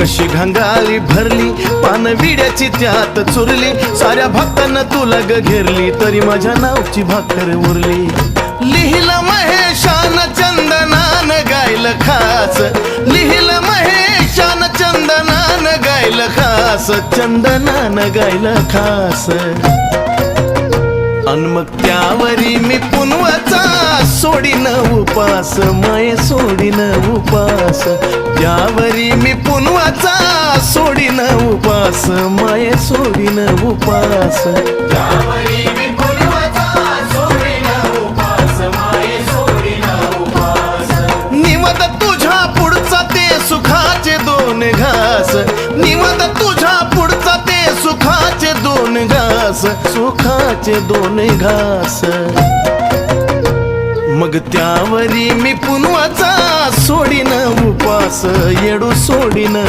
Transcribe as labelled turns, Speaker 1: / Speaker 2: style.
Speaker 1: कशी घंगाली भरली पान विड्याची त्यात चुरली साऱ्या भक्तांना तुला ग घेरली तरी माझ्या नावची भाकर उरली लिहिलं महेशान चंदनान गायलं खास लिहिलं महेशान चंदनान गायलं खास चंदनान गायलं खास अन मग त्यावरी मी पुनवाचा सोडीन उपास माये सोडीन उपास त्यावरी मी पुनवाचा सोडीन उपास माये सोडीन उपास त्यावरी मी पुनवाचा सोडीन उपास माये सोडीन उपास निवद तुझ्या पुढचा ते सुखाचे दोन घास निवद तुझ्या पुढचा ते सुखाचे दोन घास सुखाचे दोन घास मग त्यावरी मी पुनवाचा सोडीन उपास येडू सोडीन